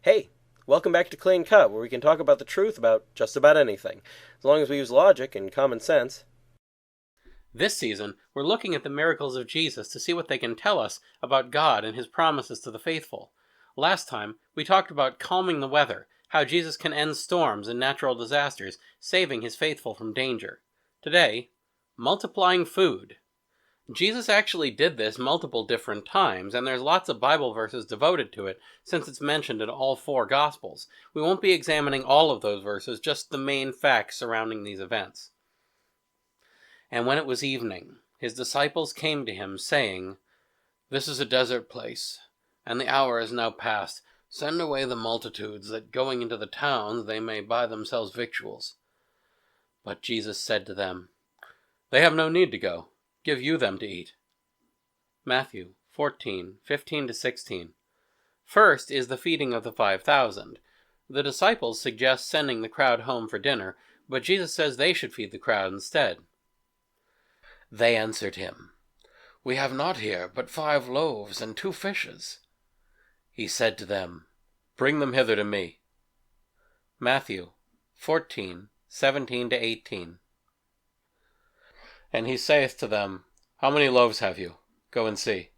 Hey, welcome back to Clean Cut, where we can talk about the truth about just about anything, as long as we use logic and common sense. This season, we're looking at the miracles of Jesus to see what they can tell us about God and his promises to the faithful. Last time, we talked about calming the weather, how Jesus can end storms and natural disasters, saving his faithful from danger. Today, multiplying food. Jesus actually did this multiple different times, and there's lots of Bible verses devoted to it, since it's mentioned in all four Gospels. We won't be examining all of those verses, just the main facts surrounding these events. And when it was evening, his disciples came to him, saying, "This is a desert place, and the hour is now past. Send away the multitudes, that going into the towns they may buy themselves victuals." But Jesus said to them, "They have no need to go. Give you them to eat." Matthew 14:15-16. First is the feeding of the 5,000. The disciples suggest sending the crowd home for dinner, but Jesus says they should feed the crowd instead. They answered him, "We have not here but 5 loaves and 2 fishes." He said to them, "Bring them hither to me." Matthew 14:17-18. And he saith to them, "How many loaves have you? Go and see."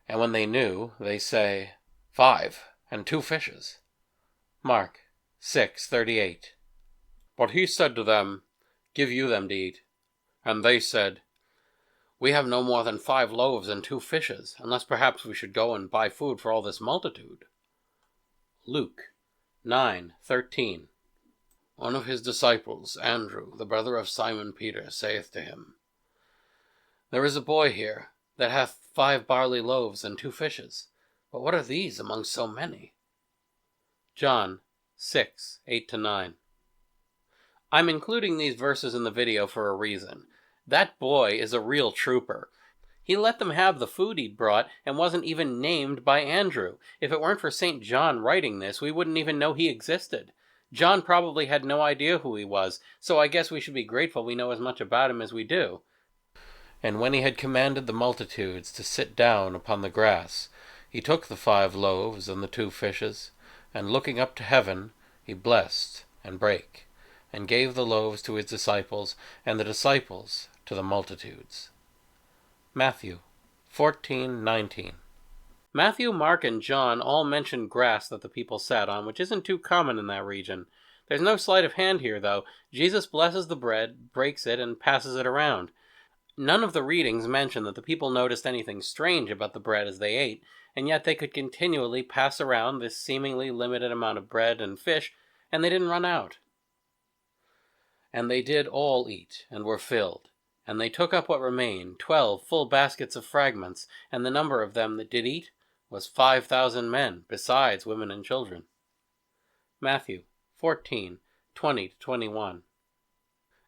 And when they knew, they say, 5, and 2 fishes. Mark 6:38. But he said to them, "Give you them to eat." And they said, "We have no more than 5 loaves and 2 fishes, unless perhaps we should go and buy food for all this multitude." Luke 9:13. One of his disciples, Andrew, the brother of Simon Peter, saith to him, "There is a boy here that hath 5 barley loaves and 2 fishes. But what are these among so many?" John 6:8-9. I'm including these verses in the video for a reason. That boy is a real trooper. He let them have the food he'd brought and wasn't even named by Andrew. If it weren't for St. John writing this, we wouldn't even know he existed. John probably had no idea who he was, so I guess we should be grateful we know as much about him as we do. And when he had commanded the multitudes to sit down upon the grass, he took the 5 loaves and the 2 fishes, and looking up to heaven, he blessed and brake, and gave the loaves to his disciples, and the disciples to the multitudes. Matthew 14:19. Matthew, Mark, and John all mention grass that the people sat on, which isn't too common in that region. There's no sleight of hand here, though. Jesus blesses the bread, breaks it, and passes it around. None of the readings mention that the people noticed anything strange about the bread as they ate, and yet they could continually pass around this seemingly limited amount of bread and fish, and they didn't run out. And they did all eat, and were filled. And they took up what remained, 12 full baskets of fragments, and the number of them that did eat was 5,000 men, besides women and children. Matthew 14:20-21.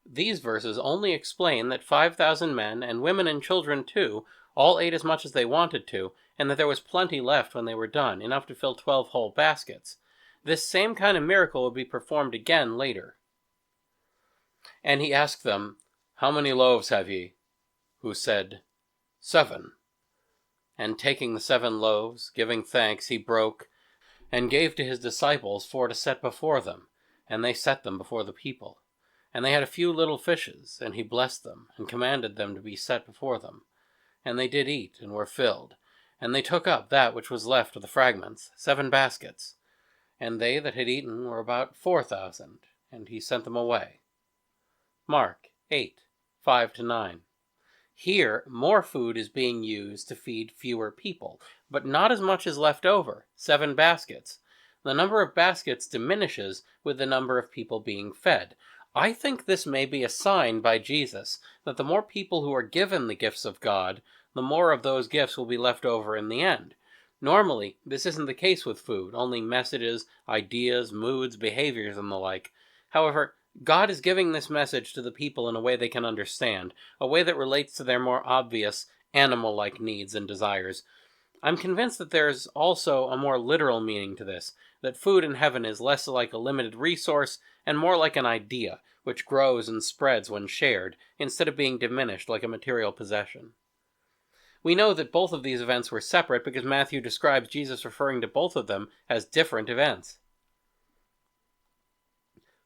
These verses only explain that 5,000 men, and women and children too, all ate as much as they wanted to, and that there was plenty left when they were done, enough to fill 12 whole baskets. This same kind of miracle would be performed again later. And he asked them, "How many loaves have ye?" Who said, 7. And taking the 7 loaves, giving thanks, he broke, and gave to his disciples for to set before them, and they set them before the people. And they had a few little fishes, and he blessed them, and commanded them to be set before them. And they did eat, and were filled. And they took up that which was left of the fragments, 7 baskets. And they that had eaten were about 4,000, and he sent them away. Mark 8:5-9. Here, more food is being used to feed fewer people, but not as much is left over, 7 baskets. The number of baskets diminishes with the number of people being fed. I think this may be a sign by Jesus that the more people who are given the gifts of God, the more of those gifts will be left over in the end. Normally, this isn't the case with food, only messages, ideas, moods, behaviors, and the like. However, God is giving this message to the people in a way they can understand, a way that relates to their more obvious, animal-like needs and desires. I'm convinced that there's also a more literal meaning to this, that food in heaven is less like a limited resource and more like an idea, which grows and spreads when shared, instead of being diminished like a material possession. We know that both of these events were separate because Matthew describes Jesus referring to both of them as different events.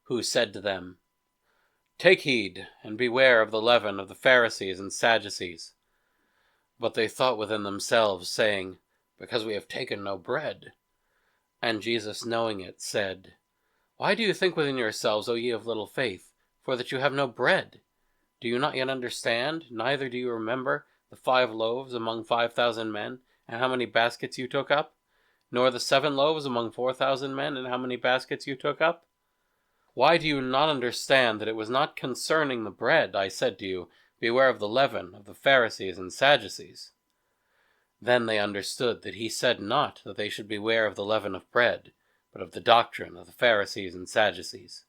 Who said to them, "Take heed, and beware of the leaven of the Pharisees and Sadducees." But they thought within themselves, saying, "Because we have taken no bread." And Jesus, knowing it, said, "Why do you think within yourselves, O ye of little faith, for that you have no bread? Do you not yet understand, neither do you remember the 5 loaves among 5,000 men, and how many baskets you took up? Nor the 7 loaves among 4,000 men, and how many baskets you took up? Why do you not understand that it was not concerning the bread I said to you, beware of the leaven of the Pharisees and Sadducees?" Then they understood that he said not that they should beware of the leaven of bread, but of the doctrine of the Pharisees and Sadducees.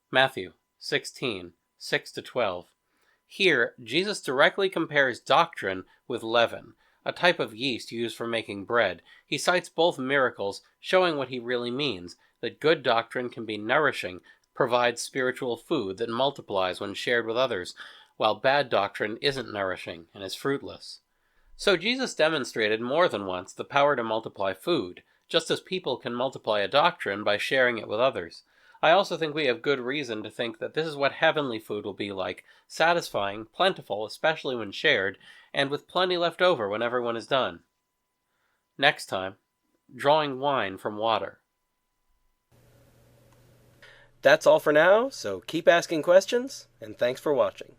Matthew 16, 6-12. Here, Jesus directly compares doctrine with leaven, a type of yeast used for making bread. He cites both miracles, showing what he really means, that good doctrine can be nourishing, provides spiritual food that multiplies when shared with others, while bad doctrine isn't nourishing and is fruitless. So Jesus demonstrated more than once the power to multiply food, just as people can multiply a doctrine by sharing it with others. I also think we have good reason to think that this is what heavenly food will be like, satisfying, plentiful, especially when shared, and with plenty left over when everyone is done. Next time, drawing wine from water. That's all for now, so keep asking questions, and thanks for watching.